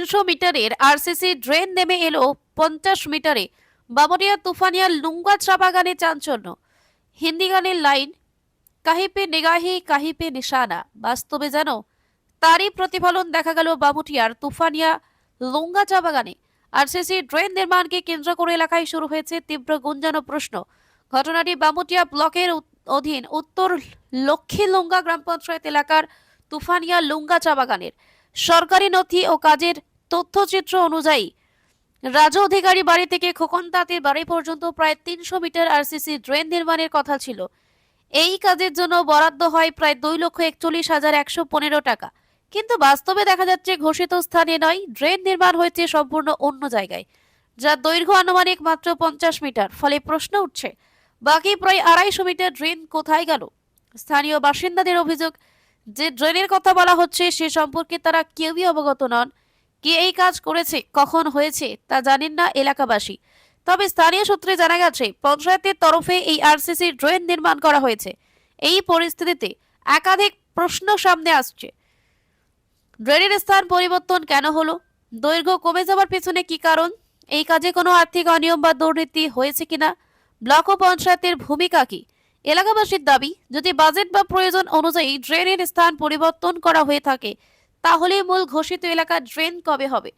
300 মিটারের RCC drain নেমে এলো 50 মিটারে। বামুনিয়া তুফানিয়া লুঙ্গা চা বাগানে চাঞ্চল্য। হিন্দি গানের লাইন, কাহি পে নিগাহি কাহি পে নিশানা, বাস্তবে যেন তারই প্রতিফলন দেখা গেল বামুটিয়ার তুফানিয়া লুঙ্গা চা বাগানে। আরসিসি ড্রেন নির্মাণকে কেন্দ্র করে এলাকায় শুরু হয়েছে তীব্র গুঞ্জন ও প্রশ্ন। ঘটনাটি বামুটিয়া ব্লকের অধীন উত্তর লক্ষ্মী লুঙ্গা গ্রাম পঞ্চায়েত এলাকার তুফানিয়া লুঙ্গা চা বাগানের। সরকারি নথি ও কাজের তথ্যচিত্র অনুযায়ী রাজু অধিকারী বাড়ি থেকে খোকন তাঁতির বাড়ি পর্যন্ত প্রায় 300 মিটার আরসিসি ড্রেন নির্মাণের কথা ছিল। এই কাজের জন্য বরাদ্দ হয় প্রায় 2,41,115 টাকা, কিন্তু বাস্তবে দেখা যাচ্ছে ঘোষিত স্থানে নয়, ড্রেন নির্মাণ হয়েছে সম্পূর্ণ অন্য জায়গায়, যার দৈর্ঘ্য আনুমানিক মাত্র 50 মিটার। ফলে প্রশ্ন উঠছে, বাকি প্রায় 250 মিটার ড্রেন কোথায় গেল? স্থানীয় বাসিন্দাদের অভিযোগ, যে ড্রেনের কথা বলা হচ্ছে সে সম্পর্কে তারা কেউই অবগত নন। কে এই কাজ করেছে, কখন হয়েছে তা জানেন না এলাকাবাসী। তবে স্থানীয় সূত্রে জানা গেছে পঞ্চায়েতের তরফে এই আরসিসি ড্রেন নির্মাণ করা হয়েছে। এই পরিস্থিতিতে একাধিক প্রশ্ন সামনে আসছে। ড্রেনের স্থান পরিবর্তন কেন হলো? দৈর্ঘ্য কমে যাওয়ার পেছনে কি কারণ? এই কাজে কোনো আর্থিক অনিয়ম বা দুর্নীতি হয়েছে কিনা? ব্লক ও পঞ্চায়েতের ভূমিকা কি? এলাকাবাসীর দাবি, যদি বাজেট বা প্রয়োজন অনুযায়ী ড্রেনের স্থান পরিবর্তন করা হয়ে থাকে, তাহলে মূল ঘোষিত এলাকার ড্রেন কবে হবে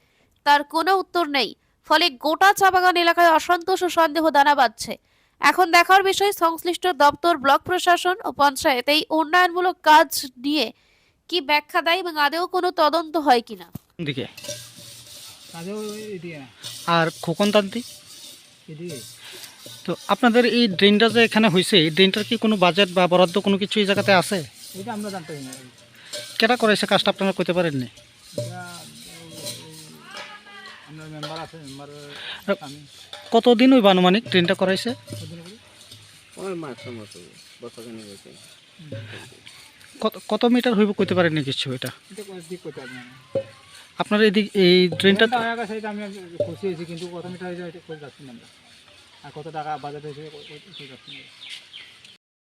তার কোনো উত্তর নেই। ফলে গোটা চা বাগান এলাকায় অসন্তোষ ও সন্দেহ দানা বাঁধছে। এখন দেখার বিষয়, সংশ্লিষ্ট দপ্তর, ব্লক প্রশাসন ও পঞ্চায়েত এই উন্নয়নমূলক কাজ নিয়ে কি ব্যাখ্যা দেয় এবং আদৌ কোনো তদন্ত হয় কিনা। দিকে কাজেও এদিকে না, আর খোকন তান্তি। এদিকে তো আপনাদের এই ড্রেনটা যে এখানে হয়েছে, এই ড্রেনটার কি কোনো বাজেট বা বরাদ্দ কোনো কিছু এই জায়গাতে আছে? এটা আমরা জানতে পারি না। কেটা করেছে কাজটা আপনারা করতে পারেননি? এটা আমরা মেম্বার আছে, মেম্বার আমি কতদিন ওই আনুমানিক ড্রেনটা করাইছে? কদিন করি কত মিটার হইব করতে পারেননি কিছু? এটা এটা দিক করতে পারি না। আপনার এই ড্রেনটা এটা হয়ে গেছে, এটা আমি খুশি হয়েছি, কিন্তু কত মিটার হয়ে যায় এটা করে যাচ্ছি না আমরা। আর কত টাকা বাজেট হয়েছে যাচ্ছি না।